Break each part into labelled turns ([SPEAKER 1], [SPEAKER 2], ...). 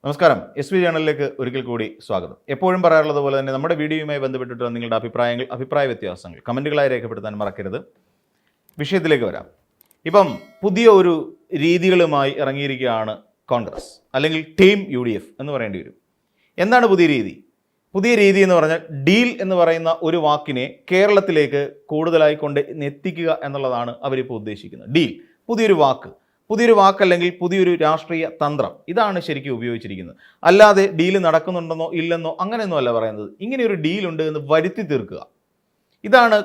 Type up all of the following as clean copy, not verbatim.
[SPEAKER 1] നമസ്കാരം. SV ചാനലിലേക്ക് ഒരിക്കൽ കൂടി സ്വാഗതം. എപ്പോഴും പറയാറുള്ളത് പോലെ തന്നെ നമ്മുടെ വീഡിയോയുമായി ബന്ധപ്പെട്ടിട്ടുള്ള നിങ്ങളുടെ അഭിപ്രായ വ്യത്യാസങ്ങൾ കമൻറ്റുകളായി രേഖപ്പെടുത്താൻ മറക്കരുത്. വിഷയത്തിലേക്ക് വരാം. ഇപ്പം പുതിയ ഒരു രീതികളുമായി ഇറങ്ങിയിരിക്കുകയാണ് കോൺഗ്രസ്, അല്ലെങ്കിൽ ടീം UDF എന്ന് പറയേണ്ടി വരും. എന്താണ് പുതിയ രീതി? പുതിയ രീതി എന്ന് പറഞ്ഞാൽ ഡീൽ എന്ന് പറയുന്ന ഒരു വാക്കിനെ കേരളത്തിലേക്ക് കൂടുതലായി കൊണ്ട് എത്തിക്കുക എന്നുള്ളതാണ് അവരിപ്പോൾ ഉദ്ദേശിക്കുന്നത്. ഡീൽ, പുതിയൊരു വാക്കല്ലെങ്കിൽ പുതിയൊരു രാഷ്ട്രീയ തന്ത്രം, ഇതാണ് ശരിക്കും ഉപയോഗിച്ചിരിക്കുന്നത്. അല്ലാതെ ഡീല് നടക്കുന്നുണ്ടെന്നോ ഇല്ലെന്നോ അങ്ങനെയൊന്നും അല്ല പറയുന്നത്. ഇങ്ങനെയൊരു ഡീലുണ്ട് എന്ന് വരുത്തി തീർക്കുക. ഇതാണ്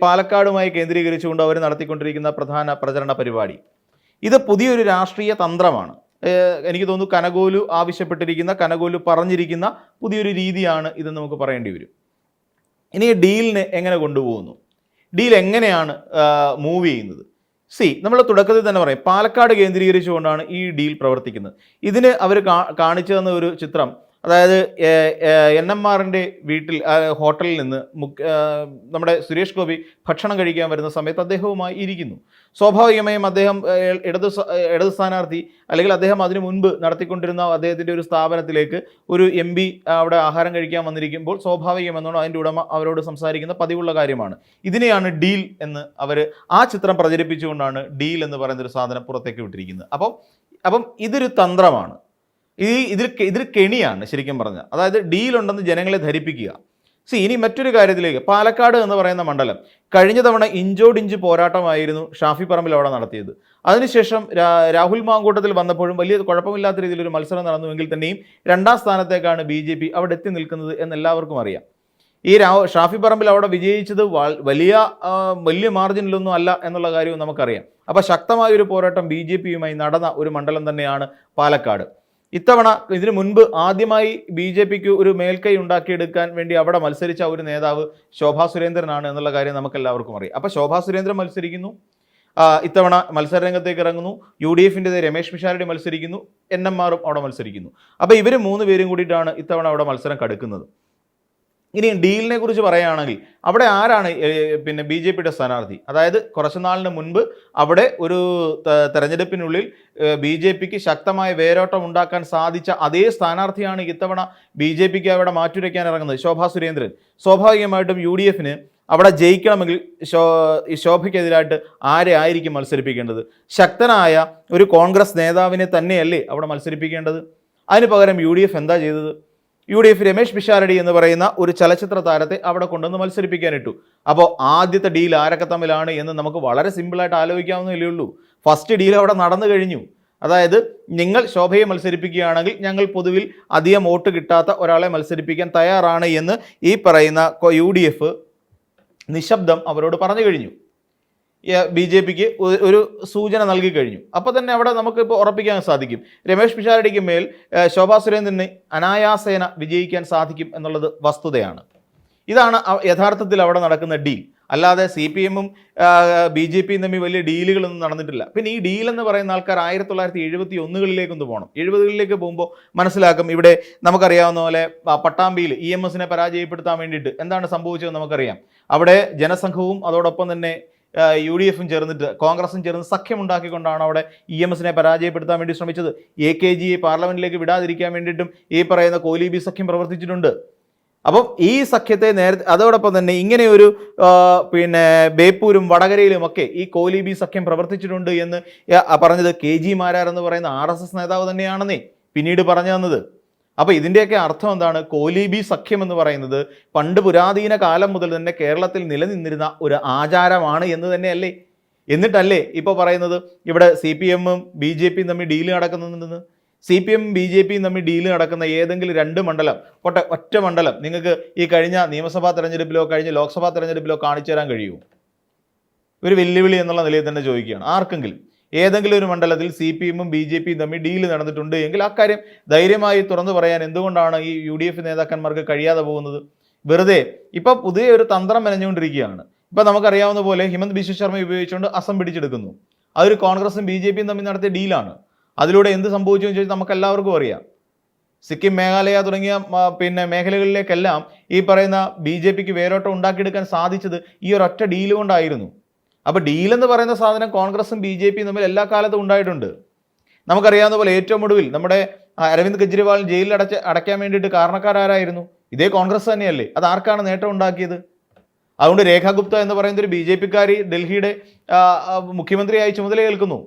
[SPEAKER 1] പാലക്കാടുമായി കേന്ദ്രീകരിച്ചുകൊണ്ട് അവർ നടത്തിക്കൊണ്ടിരിക്കുന്ന പ്രധാന പ്രചരണ പരിപാടി. ഇത് പുതിയൊരു രാഷ്ട്രീയ തന്ത്രമാണ്. എനിക്ക് തോന്നുന്നു കനകോലു പറഞ്ഞിരിക്കുന്ന പുതിയൊരു രീതിയാണ് ഇതെന്ന് നമുക്ക് പറയേണ്ടി വരും. ഇനി ഡീലിനെ എങ്ങനെ കൊണ്ടുപോകുന്നു, ഡീൽ എങ്ങനെയാണ് മൂവ് ചെയ്യുന്നത്? നമ്മൾ തുടക്കത്തിൽ തന്നെ പറയും, പാലക്കാട് കേന്ദ്രീകരിച്ചുകൊണ്ടാണ് ഈ ഡീൽ പ്രവർത്തിക്കുന്നത്. ഇതിന് അവർ കാണിച്ചു തന്ന ഒരു ചിത്രം, അതായത് NMR-ന്റെ വീട്ടിൽ ഹോട്ടലിൽ നിന്ന് നമ്മുടെ സുരേഷ് ഗോപി ഭക്ഷണം കഴിക്കാൻ വരുന്ന സമയത്ത് അദ്ദേഹവുമായി ഇരിക്കുന്നു. സ്വാഭാവികമായും അദ്ദേഹം ഇടത് സ്ഥാനാർത്ഥി, അല്ലെങ്കിൽ അദ്ദേഹം അതിനു മുൻപ് നടത്തിക്കൊണ്ടിരുന്ന അദ്ദേഹത്തിൻ്റെ ഒരു സ്ഥാപനത്തിലേക്ക് ഒരു MP അവിടെ ആഹാരം കഴിക്കാൻ വന്നിരിക്കുമ്പോൾ സ്വാഭാവികമെന്നോണം അതിൻ്റെ ഉടമ അവരോട് സംസാരിക്കുന്ന പതിവുള്ള കാര്യമാണ്. ഇതിനെയാണ് ഡീൽ എന്ന് അവർ ആ ചിത്രം പ്രചരിപ്പിച്ചുകൊണ്ടാണ് ഡീൽ എന്ന് പറയുന്നൊരു സാധനം പുറത്തേക്ക് വിട്ടിരിക്കുന്നത്. അപ്പം ഇതൊരു തന്ത്രമാണ്. ഇതിൽ കെണിയാണ് ശരിക്കും പറഞ്ഞാൽ. അതായത് ഡീലുണ്ടെന്ന് ജനങ്ങളെ ധരിപ്പിക്കുക. ഇനി മറ്റൊരു കാര്യത്തിലേക്ക്, പാലക്കാട് എന്ന് പറയുന്ന മണ്ഡലം കഴിഞ്ഞ തവണ ഇഞ്ചോടിഞ്ച് പോരാട്ടമായിരുന്നു ഷാഫി പറമ്പിൽ അവിടെ നടത്തിയത്. അതിനുശേഷം രാഹുൽ മാങ്കൂട്ടത്തിൽ വന്നപ്പോഴും വലിയ കുഴപ്പമില്ലാത്ത രീതിയിലൊരു മത്സരം നടന്നുവെങ്കിൽ തന്നെയും 2ാം സ്ഥാനത്തേക്കാണ് BJP അവിടെ എത്തി നിൽക്കുന്നത് എന്ന് എല്ലാവർക്കും അറിയാം. ഈ ഷാഫി പറമ്പിൽ അവിടെ വിജയിച്ചത് വലിയ മാർജിനിലൊന്നും അല്ല എന്നുള്ള കാര്യവും നമുക്കറിയാം. അപ്പോൾ ശക്തമായൊരു പോരാട്ടം BJP-യുമായി നടന്ന ഒരു മണ്ഡലം തന്നെയാണ് പാലക്കാട്. ഇത്തവണ ഇതിനു മുൻപ് ആദ്യമായി BJP-ക്ക് ഒരു മേൽക്കൈ ഉണ്ടാക്കിയെടുക്കാൻ വേണ്ടി അവിടെ മത്സരിച്ച ഒരു നേതാവ് ശോഭാ സുരേന്ദ്രനാണ് എന്നുള്ള കാര്യം നമുക്കെല്ലാവർക്കും അറിയാം. അപ്പോൾ ശോഭാ സുരേന്ദ്രൻ മത്സരിക്കുന്നു, ഇത്തവണ മത്സരരംഗത്തേക്ക് ഇറങ്ങുന്നു. UDF-ൻ്റെ രമേശ് പിഷാരടി മത്സരിക്കുന്നു, NMR-ഉം അവിടെ മത്സരിക്കുന്നു. അപ്പോൾ ഇവർ 3 പേരും കൂടിയിട്ടാണ് ഇത്തവണ അവിടെ മത്സരം കടുക്കുന്നത്. ഇനി ഡീലിനെ കുറിച്ച് പറയുകയാണെങ്കിൽ അവിടെ ആരാണ് BJP-യുടെ സ്ഥാനാർത്ഥി? അതായത് കുറച്ചു നാളിന് മുൻപ് അവിടെ ഒരു തെരഞ്ഞെടുപ്പിനുള്ളിൽ BJP-ക്ക് ശക്തമായ വേരോട്ടം ഉണ്ടാക്കാൻ സാധിച്ച അതേ സ്ഥാനാർത്ഥിയാണ് ഇത്തവണ BJP-ക്ക് അവിടെ മാറ്റുരയ്ക്കാൻ ഇറങ്ങുന്നത്, ശോഭാ സുരേന്ദ്രൻ. സ്വാഭാവികമായിട്ടും UDF-ന് അവിടെ ജയിക്കണമെങ്കിൽ ശോഭയ്ക്കെതിരായിട്ട് ആരെ ആയിരിക്കും മത്സരിപ്പിക്കേണ്ടത്? ശക്തനായ ഒരു കോൺഗ്രസ് നേതാവിനെ തന്നെയല്ലേ അവിടെ മത്സരിപ്പിക്കേണ്ടത്? അതിന് പകരം UDF എന്താ ചെയ്തത്? UDF രമേശ് പിഷാരടി എന്ന് പറയുന്ന ഒരു ചലച്ചിത്ര താരത്തെ അവിടെ കൊണ്ടുവന്ന് മത്സരിപ്പിക്കാനിട്ടു. അപ്പോൾ ആദ്യത്തെ ഡീൽ ആരൊക്കെ തമ്മിലാണ് എന്ന് നമുക്ക് വളരെ സിമ്പിളായിട്ട് ആലോചിക്കാവുന്നതല്ലേ ഉള്ളൂ. ഫസ്റ്റ് ഡീൽ അവിടെ നടന്നു കഴിഞ്ഞു. അതായത് നിങ്ങൾ ശോഭയെ മത്സരിപ്പിക്കുകയാണെങ്കിൽ ഞങ്ങൾ പൊതുവിൽ അധികം വോട്ട് കിട്ടാത്ത ഒരാളെ മത്സരിപ്പിക്കാൻ തയ്യാറാണ് എന്ന് ഈ പറയുന്ന UDF നിശബ്ദം അവരോട് പറഞ്ഞു കഴിഞ്ഞു. BJP-ക്ക് ഒരു സൂചന നൽകി കഴിഞ്ഞു. അപ്പോൾ തന്നെ അവിടെ നമുക്കിപ്പോൾ ഉറപ്പിക്കാൻ സാധിക്കും, രമേശ് പിഷാരടിക്ക് മേൽ ശോഭാ സുരേന്ദ്രന് അനായാസേന വിജയിക്കാൻ സാധിക്കും എന്നുള്ളത് വസ്തുതയാണ്. ഇതാണ് യഥാർത്ഥത്തിൽ അവിടെ നടക്കുന്ന ഡീൽ. അല്ലാതെ CPM-ഉം BJP-യും തമ്മിൽ വലിയ ഡീലുകളൊന്നും നടന്നിട്ടില്ല. പിന്നെ ഈ ഡീൽ എന്ന് പറയുന്ന ആൾക്കാർ 1971-കളിലേക്കൊന്ന് പോകണം. 70-കളിലേക്ക് പോകുമ്പോൾ മനസ്സിലാക്കും, ഇവിടെ നമുക്കറിയാവുന്ന പോലെ പട്ടാമ്പിയിൽ EMS-നെ പരാജയപ്പെടുത്താൻ വേണ്ടിയിട്ട് എന്താണ് സംഭവിച്ചതെന്ന് നമുക്കറിയാം. അവിടെ ജനസംഘവും അതോടൊപ്പം തന്നെ UDF-ഉം ചേർന്നിട്ട് കോൺഗ്രസും ചേർന്ന് സഖ്യമുണ്ടാക്കിക്കൊണ്ടാണ് അവിടെ EMS-നെ പരാജയപ്പെടുത്താൻ വേണ്ടി ശ്രമിച്ചത്. AKGയെ പാർലമെന്റിലേക്ക് വിടാതിരിക്കാൻ വേണ്ടിയിട്ടും ഈ പറയുന്ന കോലീബി സഖ്യം പ്രവർത്തിച്ചിട്ടുണ്ട്. അപ്പം ഈ സഖ്യത്തെ അതോടൊപ്പം തന്നെ ഇങ്ങനെയൊരു ബേപ്പൂരും വടകരയിലുമൊക്കെ ഈ കോലീബി സഖ്യം പ്രവർത്തിച്ചിട്ടുണ്ട് എന്ന് പറഞ്ഞത് KG മാരാർ എന്ന് പറയുന്ന RSS നേതാവ് തന്നെയാണെന്നേ പിന്നീട് പറഞ്ഞു തന്നത്. അപ്പോൾ ഇതിൻ്റെയൊക്കെ അർത്ഥം എന്താണ്? കോലീബി സഖ്യം എന്ന് പറയുന്നത് പണ്ട് പുരാതന കാലം മുതൽ തന്നെ കേരളത്തിൽ നിലനിന്നിരുന്ന ഒരു ആചാരമാണ് എന്ന് തന്നെയല്ലേ? എന്നിട്ടല്ലേ ഇപ്പോൾ പറയുന്നത് ഇവിടെ CPM-ഉം BJP-യും തമ്മിൽ ഡീല് നടക്കുന്നുണ്ടെന്ന്? CPM-ഉം BJP-യും തമ്മിൽ ഡീല് നടക്കുന്ന ഏതെങ്കിലും 2 മണ്ഡലം, ഒറ്റ മണ്ഡലം നിങ്ങൾക്ക് ഈ കഴിഞ്ഞ നിയമസഭാ തെരഞ്ഞെടുപ്പിലോ കഴിഞ്ഞ ലോക്സഭാ തെരഞ്ഞെടുപ്പിലോ കാണിച്ചു തരാൻ കഴിയുമോ? ഒരു വെല്ലുവിളി എന്നുള്ള നിലയിൽ തന്നെ ചോദിക്കുകയാണ്. ആർക്കെങ്കിലും ഏതെങ്കിലും ഒരു മണ്ഡലത്തിൽ CPM-ഉം BJP-യും തമ്മിൽ ഡീല് നടന്നിട്ടുണ്ട് എങ്കിൽ അക്കാര്യം ധൈര്യമായി തുറന്നു പറയാൻ എന്തുകൊണ്ടാണ് ഈ UDF നേതാക്കന്മാർക്ക് കഴിയാതെ പോകുന്നത്? വെറുതെ ഇപ്പം പുതിയ ഒരു തന്ത്രം മെനഞ്ഞുകൊണ്ടിരിക്കുകയാണ്. ഇപ്പം നമുക്കറിയാവുന്ന പോലെ ഹിമന്ത് ബിശ്വ ശർമ്മ ഉപയോഗിച്ചുകൊണ്ട് അസം പിടിച്ചെടുക്കുന്നു. അതൊരു കോൺഗ്രസും BJP-യും തമ്മിൽ നടത്തിയ ഡീലാണ്. അതിലൂടെ എന്ത് സംഭവിച്ചു എന്ന് ചോദിച്ചാൽ നമുക്ക് എല്ലാവർക്കും അറിയാം. സിക്കിം, മേഘാലയ തുടങ്ങിയ മേഖലകളിലേക്കെല്ലാം ഈ പറയുന്ന BJP-ക്ക് വേരോട്ടം ഉണ്ടാക്കിയെടുക്കാൻ സാധിച്ചത് ഈ ഒരൊറ്റ ഡീല് കൊണ്ടായിരുന്നു. അപ്പോൾ ഡീൽ എന്ന് പറയുന്ന സാധനം കോൺഗ്രസും BJP-യും തമ്മിൽ എല്ലാ കാലത്തും ഉണ്ടായിട്ടുണ്ട്. നമുക്കറിയാവുന്ന പോലെ ഏറ്റവും ഒടുവിൽ നമ്മുടെ അരവിന്ദ് കെജ്രിവാൾ ജയിലിൽ അടയ്ക്കാൻ വേണ്ടിയിട്ട് കാരണക്കാരായിരുന്നു? ഇതേ കോൺഗ്രസ് തന്നെയല്ലേ? അത് ആർക്കാണ് നേട്ടം ഉണ്ടാക്കിയത്? അതുകൊണ്ട് രേഖ ഗുപ്ത എന്ന് പറയുന്ന ഒരു BJP-കാരി ഡൽഹിയുടെ മുഖ്യമന്ത്രിയായി ചുമതലയേൽക്കുന്നു.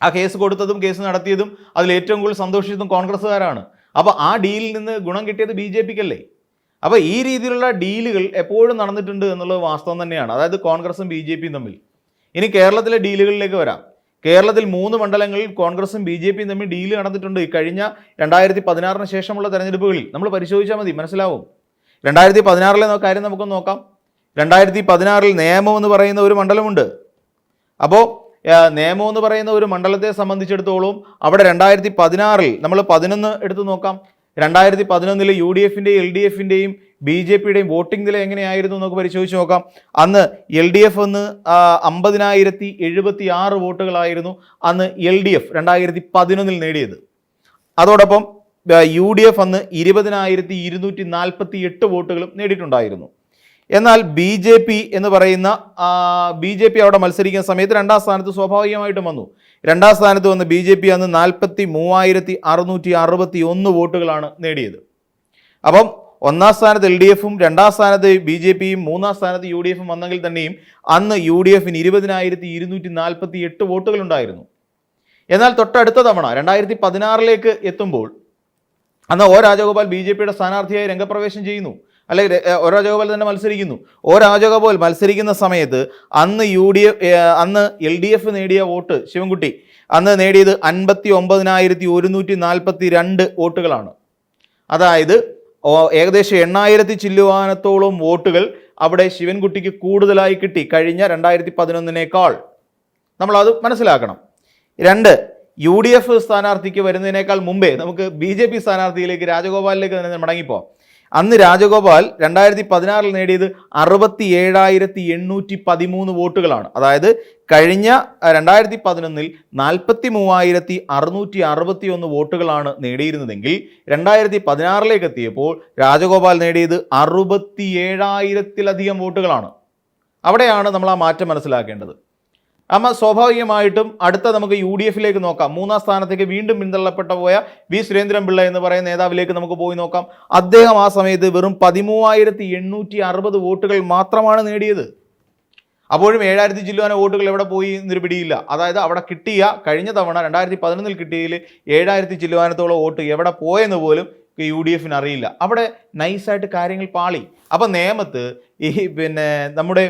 [SPEAKER 1] ആ കേസ് കൊടുത്തതും കേസ് നടത്തിയതും അതിൽ ഏറ്റവും കൂടുതൽ സന്തോഷിച്ചതും കോൺഗ്രസ്സുകാരാണ്. അപ്പോൾ ആ ഡീലിൽ നിന്ന് ഗുണം കിട്ടിയത് BJP-ക്കല്ലേ? അപ്പോൾ ഈ രീതിയിലുള്ള ഡീലുകൾ എപ്പോഴും നടന്നിട്ടുണ്ട് എന്നുള്ളത് വാസ്തവം തന്നെയാണ്, അതായത് കോൺഗ്രസും BJP-യും തമ്മിൽ. ഇനി കേരളത്തിലെ ഡീലുകളിലേക്ക് വരാം. കേരളത്തിൽ 3 മണ്ഡലങ്ങളിൽ കോൺഗ്രസും BJP-യും തമ്മിൽ ഡീല് നടന്നിട്ടുണ്ട്. ഈ കഴിഞ്ഞ 2016 ശേഷമുള്ള തെരഞ്ഞെടുപ്പുകളിൽ നമ്മൾ പരിശോധിച്ചാൽ മതി, മനസ്സിലാവും. 2016 കാര്യം നമുക്കൊന്ന് നോക്കാം. 2016 നേമം എന്ന് പറയുന്ന ഒരു മണ്ഡലമുണ്ട്. അപ്പോൾ നേമം എന്ന് പറയുന്ന ഒരു മണ്ഡലത്തെ സംബന്ധിച്ചിടത്തോളം അവിടെ 2016 നമ്മൾ 11 എടുത്ത് നോക്കാം. 2011 UDF-ൻ്റെയും LDF-ൻ്റെയും BJP-യുടെയും വോട്ടിംഗ് നില എങ്ങനെയായിരുന്നു നമുക്ക് പരിശോധിച്ച് നോക്കാം. അന്ന് LDF 50,076 വോട്ടുകളായിരുന്നു അന്ന് LDF 2011 നേടിയത്. അതോടൊപ്പം UDF അന്ന് 20,248 വോട്ടുകളും നേടിയിട്ടുണ്ടായിരുന്നു. എന്നാൽ BJP എന്ന് പറയുന്ന BJP അവിടെ മത്സരിക്കുന്ന സമയത്ത് 2ാം സ്ഥാനത്ത് സ്വാഭാവികമായിട്ടും വന്നു. 2ാം സ്ഥാനത്ത് വന്ന് BJP അന്ന് 43,661 വോട്ടുകളാണ് നേടിയത്. അപ്പം 1ാം സ്ഥാനത്ത് LDF-ഉം 2ാം സ്ഥാനത്ത് BJP-യും 3ാം സ്ഥാനത്ത് UDF-ഉം വന്നെങ്കിൽ തന്നെയും അന്ന് UDF-ന് 20,248 വോട്ടുകളുണ്ടായിരുന്നു. എന്നാൽ തൊട്ടടുത്ത തവണ 2016 എത്തുമ്പോൾ അന്ന് O രാജഗോപാൽ BJP-യുടെ സ്ഥാനാർത്ഥിയായി രംഗപ്രവേശം ചെയ്യുന്നു, അല്ലെങ്കിൽ O രാജഗോപാൽ തന്നെ മത്സരിക്കുന്നു. O രാജഗോപാൽ മത്സരിക്കുന്ന സമയത്ത് അന്ന് LDF നേടിയ വോട്ട് ശിവൻകുട്ടി അന്ന് നേടിയത് 59,142 വോട്ടുകളാണ്. അതായത് ഏകദേശം 8,000 ചില്ലുവാനത്തോളം വോട്ടുകൾ അവിടെ ശിവൻകുട്ടിക്ക് കൂടുതലായി കിട്ടി കഴിഞ്ഞ 2011 നമ്മളത് മനസ്സിലാക്കണം. 2, UDF സ്ഥാനാർത്ഥിക്ക് വരുന്നതിനേക്കാൾ മുമ്പേ നമുക്ക് BJP സ്ഥാനാർത്ഥിയിലേക്ക് രാജഗോപാലിലേക്ക് തന്നെ മടങ്ങിപ്പോവാം. അന്ന് രാജഗോപാൽ 2016 നേടിയത് 67,813 വോട്ടുകളാണ്. അതായത് കഴിഞ്ഞ 2011 43,661 വോട്ടുകളാണ് നേടിയിരുന്നതെങ്കിൽ 2016 എത്തിയപ്പോൾ രാജഗോപാൽ നേടിയത് 67,000-ലധികം വോട്ടുകളാണ്. അവിടെയാണ് നമ്മൾ ആ മാറ്റം മനസ്സിലാക്കേണ്ടത്. അമ്മ സ്വാഭാവികമായിട്ടും അടുത്ത നമുക്ക് UDF-ലേക്ക് നോക്കാം. 3ാം സ്ഥാനത്തേക്ക് വീണ്ടും പിന്തള്ളപ്പെട്ട പോയ V. സുരേന്ദ്രൻപിള്ള എന്ന് പറയുന്ന നേതാവിലേക്ക് നമുക്ക് പോയി നോക്കാം. അദ്ദേഹം ആ സമയത്ത് വെറും 13,860 വോട്ടുകൾ മാത്രമാണ് നേടിയത്. അപ്പോഴും 7,000 ചില്ലുവാന വോട്ടുകൾ എവിടെ പോയി എന്നൊരു പിടിയില്ല. അതായത് അവിടെ കിട്ടിയ കഴിഞ്ഞ തവണ 2011 കിട്ടിയതിൽ 7,000 ചില്ലുവാനത്തോളം വോട്ട് എവിടെ പോയെന്ന് പോലും UDF-ന് അറിയില്ല. അവിടെ നൈസായിട്ട് കാര്യങ്ങൾ പാളി. അപ്പം നേമത്ത് നമ്മുടെ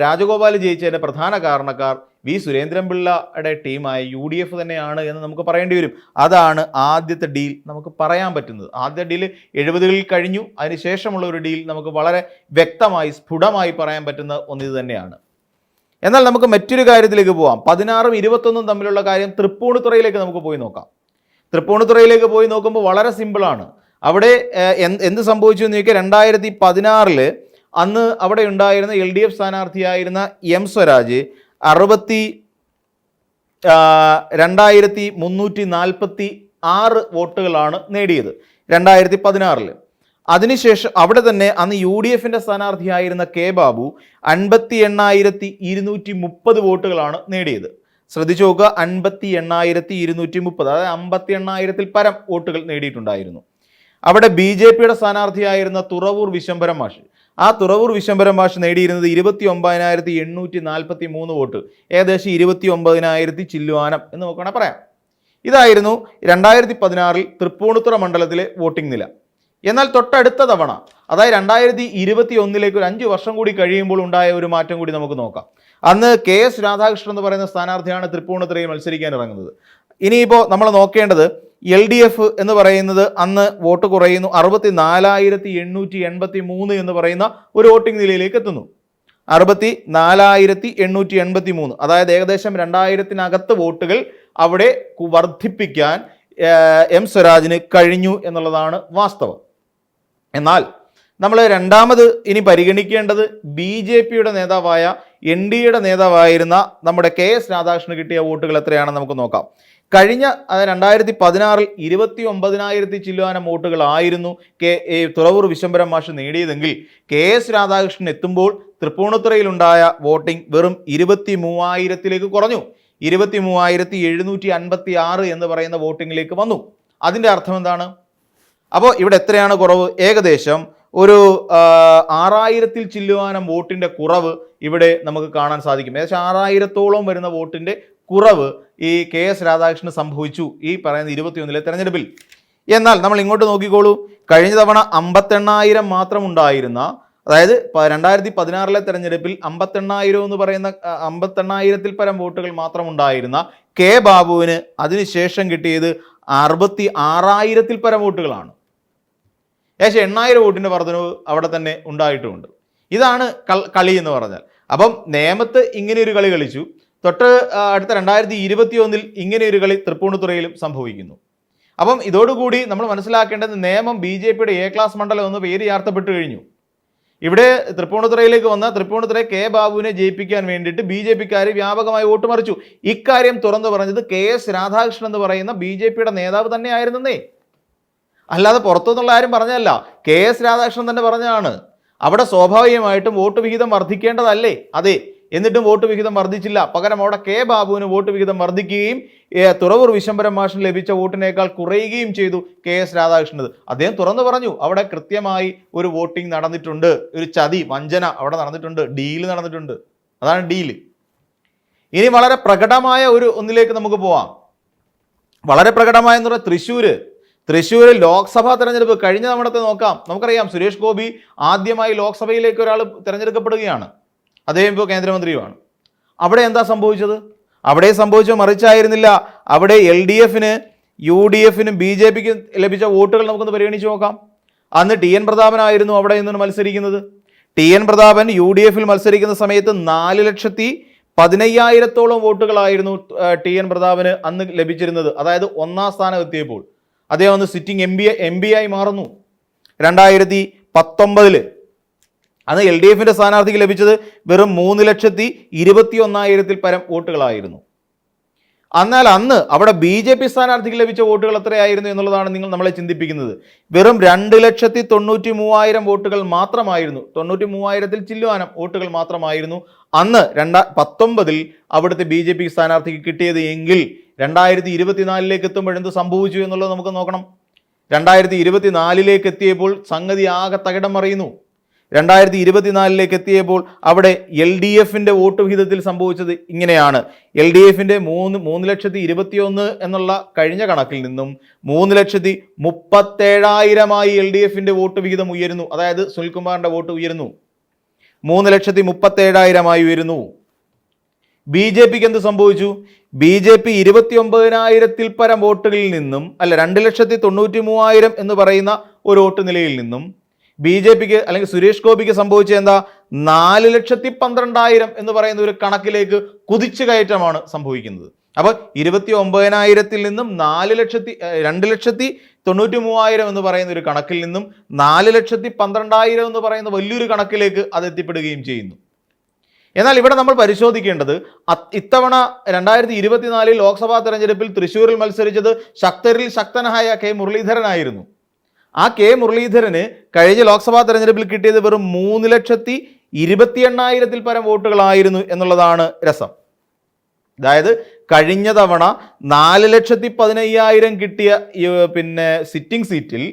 [SPEAKER 1] രാജഗോപാൽ ജയിച്ചതിൻ്റെ പ്രധാന കാരണക്കാർ V. സുരേന്ദ്രൻപിള്ളയുടെ ടീമായ UDF തന്നെയാണ് എന്ന് നമുക്ക് പറയേണ്ടി വരും. അതാണ് ആദ്യത്തെ ഡീൽ നമുക്ക് പറയാൻ പറ്റുന്നത്. ആദ്യ ഡീൽ 70കളിൽ കഴിഞ്ഞു. അതിനുശേഷമുള്ള ഒരു ഡീൽ നമുക്ക് വളരെ വ്യക്തമായി സ്ഫുടമായി പറയാൻ പറ്റുന്ന ഒന്നിത് തന്നെയാണ്. എന്നാൽ നമുക്ക് മറ്റൊരു കാര്യത്തിലേക്ക് പോകാം. 16ഉം 21ഉം തമ്മിലുള്ള കാര്യം തൃപ്പൂണിത്തുറയിലേക്ക് നമുക്ക് പോയി നോക്കാം. തൃപ്പൂണിത്തുറയിലേക്ക് പോയി നോക്കുമ്പോൾ വളരെ സിമ്പിളാണ്. അവിടെ എന്ത് സംഭവിച്ചു എന്ന് ചോദിക്കുക. 2016 അന്ന് അവിടെ ഉണ്ടായിരുന്ന LDF സ്ഥാനാർത്ഥിയായിരുന്ന M. സ്വരാജ് 62,346 വോട്ടുകളാണ് നേടിയത് 2016. അതിനുശേഷം അവിടെ തന്നെ അന്ന് UDF-ൻ്റെ സ്ഥാനാർത്ഥിയായിരുന്ന K. ബാബു 58,230 വോട്ടുകളാണ് നേടിയത്. ശ്രദ്ധിച്ചു നോക്കുക, 58,230, അതായത് 58,000-ൽ പരം വോട്ടുകൾ നേടിയിട്ടുണ്ടായിരുന്നു. അവിടെ BJP-യുടെ സ്ഥാനാർത്ഥിയായിരുന്ന തുറവൂർ വിശ്വംഭരൻ മാഷ്, ആ തുറവൂർ വിശ്വംഭരൻ മാഷ് നേടിയിരുന്നത് 29,843 വോട്ട്, ഏകദേശം 29,000 ചില്ലുവാനം എന്ന് നമുക്ക് വേണമെങ്കിൽ പറയാം. ഇതായിരുന്നു 2016 തൃപ്പൂണിത്തുറ മണ്ഡലത്തിലെ വോട്ടിംഗ് നില. എന്നാൽ തൊട്ടടുത്ത തവണ, അതായത് 2021 ഒരു 5 വർഷം കൂടി കഴിയുമ്പോൾ ഉണ്ടായ ഒരു മാറ്റം കൂടി നമുക്ക് നോക്കാം. അന്ന് KS രാധാകൃഷ്ണൻ എന്ന് പറയുന്ന സ്ഥാനാർത്ഥിയാണ് തൃപ്പൂണിത്തുറയിൽ മത്സരിക്കാൻ ഇറങ്ങുന്നത്. ഇനിയിപ്പോൾ നമ്മൾ നോക്കേണ്ടത് LDF എന്ന് പറയുന്നത് അന്ന് വോട്ട് കുറയുന്നു, 64,883 എന്ന് പറയുന്ന ഒരു വോട്ടിംഗ് നിലയിലേക്ക് എത്തുന്നു. 64,883, അതായത് ഏകദേശം 2,000-നകത്ത് വോട്ടുകൾ അവിടെ വർദ്ധിപ്പിക്കാൻ M. സ്വരാജിന് കഴിഞ്ഞു എന്നുള്ളതാണ് വാസ്തവം. എന്നാൽ നമ്മൾ രണ്ടാമത് ഇനി പരിഗണിക്കേണ്ടത് BJP-യുടെ നേതാവായ NDAയുടെ നേതാവായിരുന്ന നമ്മുടെ KS രാധാകൃഷ്ണന് കിട്ടിയ വോട്ടുകൾ എത്രയാണെന്ന് നമുക്ക് നോക്കാം. കഴിഞ്ഞ 2016 29,000 ചില്ലുവാനം വോട്ടുകളായിരുന്നു തുറവൂർ വിശ്വംഭരൻ മാഷ് നേടിയതെങ്കിൽ KS രാധാകൃഷ്ണൻ എത്തുമ്പോൾ തൃപ്പൂണിത്തുറയിലുണ്ടായ വോട്ടിംഗ് വെറും 23,000-ലേക്ക് കുറഞ്ഞു. 23,756 എന്ന് പറയുന്ന വോട്ടിങ്ങിലേക്ക് വന്നു. അതിൻ്റെ അർത്ഥം എന്താണ്? അപ്പോൾ ഇവിടെ എത്രയാണ് കുറവ്? ഏകദേശം ഒരു 6000-ൽ ചില്ലുവാനം വോട്ടിൻ്റെ കുറവ് ഇവിടെ നമുക്ക് കാണാൻ സാധിക്കും. ഏകദേശം 6000-ഓളം വരുന്ന വോട്ടിൻ്റെ കുറവ് ഈ KS രാധാകൃഷ്ണന് സംഭവിച്ചു ഈ പറയുന്ന 21-ലെ തെരഞ്ഞെടുപ്പിൽ. എന്നാൽ നമ്മൾ ഇങ്ങോട്ട് നോക്കിക്കോളൂ. കഴിഞ്ഞ തവണ 58,000 മാത്രം ഉണ്ടായിരുന്ന, അതായത് 2016-ലെ തെരഞ്ഞെടുപ്പിൽ 58,000 എന്ന് പറയുന്ന 58,000-ൽ പരം വോട്ടുകൾ മാത്രം ഉണ്ടായിരുന്ന കെ ബാബുവിന് അതിനുശേഷം കിട്ടിയത് 66,000-ൽ പരം വോട്ടുകളാണ്. ഏകദേശം 8,000 വോട്ടിൻ്റെ വർധനവ് അവിടെ തന്നെ ഉണ്ടായിട്ടുമുണ്ട്. ഇതാണ് കളി എന്ന് പറഞ്ഞാൽ. അപ്പം നേമത്ത് ഇങ്ങനെയൊരു കളി കളിച്ചു. തൊട്ട് അടുത്ത 2021-ൽ ഇങ്ങനെയൊരു കളി തൃപ്പൂണിത്തുറയിലും സംഭവിക്കുന്നു. അപ്പം ഇതോടുകൂടി നമ്മൾ മനസ്സിലാക്കേണ്ടത് നേമം BJPയുടെ A ക്ലാസ് മണ്ഡലം എന്ന് പേര് ചാർത്തപ്പെട്ടു കഴിഞ്ഞു. ഇവിടെ തൃപ്പൂണിത്തുറയിലേക്ക് വന്ന തൃപ്പൂണിത്തുറ കെ ബാബുവിനെ ജയിപ്പിക്കാൻ വേണ്ടിയിട്ട് BJPക്കാർ വ്യാപകമായി വോട്ട് മറിച്ചു. ഇക്കാര്യം തുറന്നു പറഞ്ഞത് KS രാധാകൃഷ്ണൻ എന്ന് പറയുന്ന BJPയുടെ നേതാവ് തന്നെയായിരുന്നേ, അല്ലാതെ പുറത്തുനിന്നുള്ള ആരും പറഞ്ഞതല്ല. KS രാധാകൃഷ്ണൻ തന്നെ പറഞ്ഞതാണ്. അവിടെ സ്വാഭാവികമായിട്ടും വോട്ട് വിഹിതം വർദ്ധിക്കേണ്ടതല്ലേ? അതെ. എന്നിട്ടും വോട്ട് വിഹിതം വർദ്ധിച്ചില്ല. പകരം അവിടെ കെ ബാബുവിന് വോട്ട് വിഹിതം വർദ്ധിക്കുകയും തുറവൂർ വിശംബരം മാഷിന് ലഭിച്ച വോട്ടിനേക്കാൾ കുറയുകയും ചെയ്തു KS രാധാകൃഷ്ണൻ. അദ്ദേഹം തുറന്നു പറഞ്ഞു അവിടെ കൃത്യമായി ഒരു വോട്ടിംഗ് നടന്നിട്ടുണ്ട്, ഒരു ചതി വഞ്ചന അവിടെ നടന്നിട്ടുണ്ട്, ഡീല് നടന്നിട്ടുണ്ട്. അതാണ് ഡീല്. ഇനി വളരെ പ്രകടമായ ഒന്നിലേക്ക് നമുക്ക് പോവാം. വളരെ പ്രകടമായ എന്ന് പറഞ്ഞാൽ തൃശ്ശൂർ ലോക്സഭാ തെരഞ്ഞെടുപ്പ് കഴിഞ്ഞ തവണത്തെ നോക്കാം. നമുക്കറിയാം സുരേഷ് ഗോപി ആദ്യമായി ലോക്സഭയിലേക്ക് ഒരാൾ തിരഞ്ഞെടുക്കപ്പെടുകയാണ്. അദ്ദേഹം ഇപ്പോൾ കേന്ദ്രമന്ത്രിയുമാണ്. അവിടെ എന്താ സംഭവിച്ചത്? അവിടെ സംഭവിച്ചത് മറിച്ചായിരുന്നില്ല. അവിടെ LDFന് UDFനും BJPക്കും ലഭിച്ച വോട്ടുകൾ നമുക്കൊന്ന് പരിഗണിച്ച് നോക്കാം. അന്ന് TN പ്രതാപനായിരുന്നു അവിടെ നിന്ന് മത്സരിക്കുന്നത്. TN പ്രതാപൻ UDFൽ മത്സരിക്കുന്ന സമയത്ത് 4,15,000-ഓളം വോട്ടുകളായിരുന്നു TN പ്രതാപന് അന്ന് ലഭിച്ചിരുന്നത്. അതായത് 1-ാം സ്ഥാനം എത്തിയപ്പോൾ അദ്ദേഹം അന്ന് സിറ്റിംഗ് MP ആയി മാറുന്നു. 2019 അന്ന് LDFന്റെ സ്ഥാനാർത്ഥിക്ക് ലഭിച്ചത് വെറും 3,21,000-ൽ പരം വോട്ടുകളായിരുന്നു. എന്നാൽ അന്ന് അവിടെ BJP സ്ഥാനാർത്ഥിക്ക് ലഭിച്ച വോട്ടുകൾ എത്രയായിരുന്നു എന്നുള്ളതാണ് നമ്മളെ ചിന്തിപ്പിക്കുന്നത്. വെറും 2,93,000 വോട്ടുകൾ മാത്രമായിരുന്നു. 93,000-ൽ ചില്ലുവാനം വോട്ടുകൾ മാത്രമായിരുന്നു അന്ന് 2019-ൽ അവിടുത്തെ BJP സ്ഥാനാർത്ഥിക്ക് കിട്ടിയത്. എങ്കിൽ 2024-ലേക്ക് എത്തുമ്പോഴെന്ത് സംഭവിച്ചു എന്നുള്ളത് നമുക്ക് നോക്കണം. 2024-ലേക്ക് എത്തിയപ്പോൾ സംഗതി ആകെ തകിടം മറിയുന്നു. 2024-ലേക്ക് എത്തിയപ്പോൾ അവിടെ LDFന്റെ വോട്ട് വിഹിതത്തിൽ സംഭവിച്ചത് ഇങ്ങനെയാണ്. LDFന്റെ 3,21,000 എന്നുള്ള കഴിഞ്ഞ കണക്കിൽ നിന്നും 3,37,000 LDFന്റെ വോട്ട് വിഹിതം ഉയരുന്നു. അതായത് സുനിൽകുമാറിന്റെ വോട്ട് ഉയരുന്നു, 3,37,000 ഉയരുന്നു. BJPക്ക് എന്ത് സംഭവിച്ചു? BJP 29,000-ൽ പരം വോട്ടുകളിൽ നിന്നും, അല്ല 2,93,000 എന്ന് പറയുന്ന ഒരു വോട്ട് നിലയിൽ നിന്നും BJPക്ക് അല്ലെങ്കിൽ സുരേഷ് ഗോപിക്ക് സംഭവിച്ചത് എന്താ? 4,12,000 എന്ന് പറയുന്ന ഒരു കണക്കിലേക്ക് കുതിച്ചു കയറ്റമാണ് സംഭവിക്കുന്നത്. അപ്പോൾ 29,000-ൽ നിന്നും 2,93,000 എന്ന് പറയുന്ന ഒരു കണക്കിൽ നിന്നും 4,12,000 എന്ന് പറയുന്ന വലിയൊരു കണക്കിലേക്ക് അത് എത്തിപ്പെടുകയും ചെയ്യുന്നു. എന്നാൽ ഇവിടെ നമ്മൾ പരിശോധിക്കേണ്ടത് ഇത്തവണ 2024 ലോക്സഭാ തെരഞ്ഞെടുപ്പിൽ തൃശ്ശൂരിൽ മത്സരിച്ചത് ശക്തരിൽ ശക്തനായ കെ മുരളീധരനായിരുന്നു. ആ കെ മുരളീധരന് കഴിഞ്ഞ ലോക്സഭാ തെരഞ്ഞെടുപ്പിൽ കിട്ടിയത് വെറും 3,28,000-ൽ പരം വോട്ടുകളായിരുന്നു എന്നുള്ളതാണ് രസം. അതായത് കഴിഞ്ഞ തവണ 4,15,000 കിട്ടിയ സിറ്റിംഗ് സീറ്റിൽ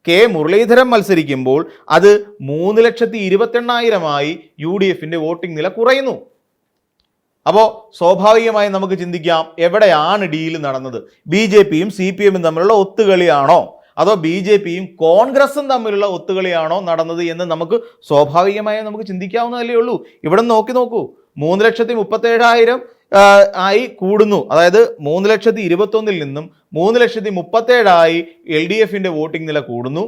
[SPEAKER 1] കെ മുരളീധരൻ മത്സരിക്കുമ്പോൾ അത് 3,28,000-ആയി UDFന്റെ വോട്ടിംഗ് നില കുറയുന്നു. അപ്പോൾ സ്വാഭാവികമായി നമുക്ക് ചിന്തിക്കാം, എവിടെയാണ് ഡീല് നടന്നത്? BJPയും CPMും തമ്മിലുള്ള ഒത്തുകളിയാണോ, അതോ BJPയും കോൺഗ്രസും തമ്മിലുള്ള ഒത്തുകളിയാണോ നടന്നത് എന്ന് നമുക്ക് സ്വാഭാവികമായി നമുക്ക് ചിന്തിക്കാവുന്നതല്ലേ ഉള്ളൂ. ഇവിടെ നോക്കൂ, 3,37,000 ആയി കൂടുന്നു. അതായത് 3,21,000-ൽ നിന്നും 3,37,000-ആയി LDFന്റെ വോട്ടിംഗ് നില കൂടുന്നു.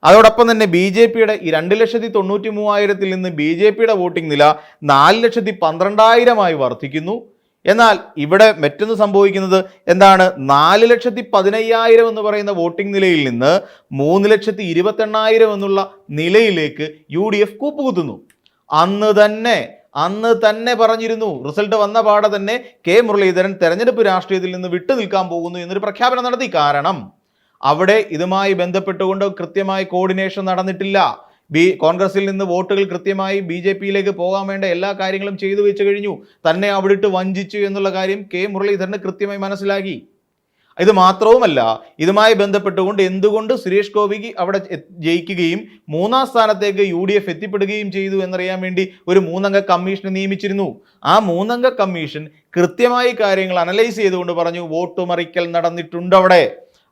[SPEAKER 1] അതോടൊപ്പം തന്നെ BJPയുടെ ഈ 2,93,000-ൽ നിന്ന് BJPയുടെ വോട്ടിംഗ് നില 4,12,000-ആയി വർദ്ധിക്കുന്നു. എന്നാൽ ഇവിടെ മറ്റൊന്ന് സംഭവിക്കുന്നത് എന്താണ്? 4,15,000 എന്ന് പറയുന്ന വോട്ടിംഗ് നിലയിൽ നിന്ന് 3,28,000 എന്നുള്ള നിലയിലേക്ക് UDF കൂപ്പുകുത്തുന്നു. അന്ന് തന്നെ പറഞ്ഞിരുന്നു, റിസൾട്ട് വന്ന പാടെ തന്നെ കെ മുരളീധരൻ തെരഞ്ഞെടുപ്പ് രാഷ്ട്രീയത്തിൽ നിന്ന് വിട്ടു നിൽക്കാൻ പോകുന്നു എന്നൊരു പ്രഖ്യാപനം നടത്തി. കാരണം അവിടെ ഇതുമായി ബന്ധപ്പെട്ടുകൊണ്ട് കൃത്യമായി കോർഡിനേഷൻ നടന്നിട്ടില്ല. കോൺഗ്രസിൽ നിന്ന് വോട്ടുകൾ കൃത്യമായി BJP-യിലേക്ക് പോകാൻ വേണ്ട എല്ലാ കാര്യങ്ങളും ചെയ്തു വെച്ച് കഴിഞ്ഞു. തന്നെ അവിടിട്ട് വഞ്ചിച്ചു എന്നുള്ള കാര്യം കെ മുരളീധരന് കൃത്യമായി മനസ്സിലാക്കി. ഇത് മാത്രവുമല്ല, ഇതുമായി ബന്ധപ്പെട്ടുകൊണ്ട് എന്തുകൊണ്ട് സുരേഷ് ഗോപിക്ക് അവിടെ ജയിക്കുകയും 3-ാം സ്ഥാനത്തേക്ക് UDF എത്തിപ്പെടുകയും ചെയ്തു എന്നറിയാൻ വേണ്ടി ഒരു 3-അംഗ കമ്മീഷനെ നിയമിച്ചിരുന്നു. ആ 3-അംഗ കമ്മീഷൻ കൃത്യമായി കാര്യങ്ങൾ അനലൈസ് ചെയ്തുകൊണ്ട് പറഞ്ഞു, വോട്ട് മറിക്കൽ നടന്നിട്ടുണ്ട്.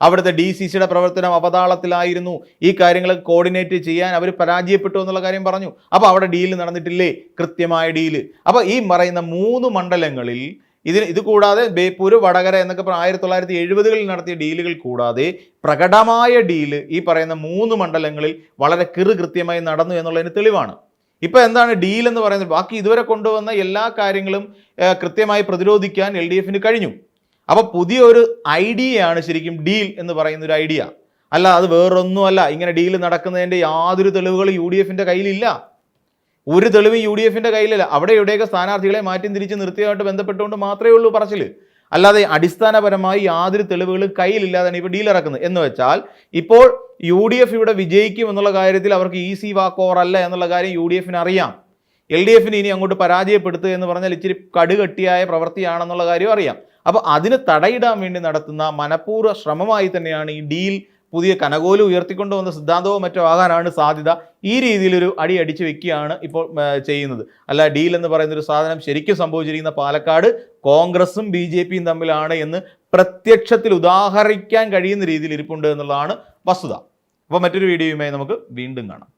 [SPEAKER 1] അവിടുത്തെ DCCയുടെ പ്രവർത്തനം അവതാളത്തിലായിരുന്നു, ഈ കാര്യങ്ങൾ കോർഡിനേറ്റ് ചെയ്യാൻ അവർ പരാജയപ്പെട്ടു എന്നുള്ള കാര്യം പറഞ്ഞു. അപ്പോൾ അവിടെ ഡീല് നടന്നിട്ടില്ലേ? കൃത്യമായ ഡീല്. അപ്പോൾ ഈ പറയുന്ന 3 മണ്ഡലങ്ങളിൽ ഇത് കൂടാതെ ബേപ്പൂർ, വടകര എന്നൊക്കെ 1970-കളിൽ നടത്തിയ ഡീലുകൾ കൂടാതെ പ്രകടമായ ഡീല് ഈ പറയുന്ന 3 മണ്ഡലങ്ങളിൽ വളരെ കൃത്യമായി നടന്നു എന്നുള്ളതിന് തെളിവാണ്. ഇപ്പോൾ എന്താണ് ഡീൽ എന്ന് പറയുന്നത്? ബാക്കി ഇതുവരെ കൊണ്ടുവന്ന എല്ലാ കാര്യങ്ങളും കൃത്യമായി പ്രതിരോധിക്കാൻ LDF-ന് കഴിഞ്ഞു. അപ്പോൾ പുതിയൊരു ഐഡിയയാണ് ശരിക്കും ഡീൽ എന്ന് പറയുന്ന ഒരു ഐഡിയ. അല്ല, അത് വേറൊന്നുമല്ല. ഇങ്ങനെ ഡീൽ നടക്കുന്നതിൻ്റെ യാതൊരു തെളിവുകളും UDF-ന്റെ കയ്യിലില്ല. ഒരു തെളിവും UDF-ന്റെ കയ്യിലില്ല. അവിടെ എവിടെയൊക്കെ സ്ഥാനാർത്ഥികളെ മാറ്റി തിരിച്ച് നിർത്തിയതായിട്ട് ബന്ധപ്പെട്ടുകൊണ്ട് മാത്രമേ ഉള്ളൂ പറച്ചിൽ. അല്ലാതെ അടിസ്ഥാനപരമായി യാതൊരു തെളിവുകളും കയ്യിലില്ലാതാണ് ഇപ്പോൾ ഡീൽ ഇറക്കുന്നത്. എന്ന് വെച്ചാൽ ഇപ്പോൾ UDF ഇവിടെ വിജയിക്കും എന്നുള്ള കാര്യത്തിൽ അവർക്ക് ഈസി വാക്ക് ഓവർ അല്ല എന്നുള്ള കാര്യം UDF-ന് അറിയാം. LDF-ന് ഇനി അങ്ങോട്ട് പരാജയപ്പെടുത്തുക എന്ന് പറഞ്ഞാൽ ഇച്ചിരി കടുകട്ടിയായ പ്രവൃത്തിയാണെന്നുള്ള കാര്യം അറിയാം. അപ്പോൾ അതിന് തടയിടാൻ വേണ്ടി നടത്തുന്ന മനഃപൂർവ്വ ശ്രമമായി തന്നെയാണ് ഈ ഡീൽ. പുതിയ കനകോല് ഉയർത്തിക്കൊണ്ടുവന്ന സിദ്ധാന്തമോ മറ്റോ ആകാനാണ് സാധ്യത. ഈ രീതിയിലൊരു അടിച്ച് വെക്കുകയാണ് ഇപ്പോൾ ചെയ്യുന്നത്. അല്ല, ഡീൽ എന്ന് പറയുന്നൊരു സാധനം ശരിക്കും സംഭവിച്ചിരിക്കുന്ന പാലക്കാട് കോൺഗ്രസും BJP-യും തമ്മിലാണ് എന്ന് പ്രത്യക്ഷത്തിൽ ഉദാഹരിക്കാൻ കഴിയുന്ന രീതിയിൽ ഇരിപ്പുണ്ട് എന്നുള്ളതാണ് വസ്തുത. അപ്പോൾ മറ്റൊരു വീഡിയോയുമായി നമുക്ക് വീണ്ടും കാണാം.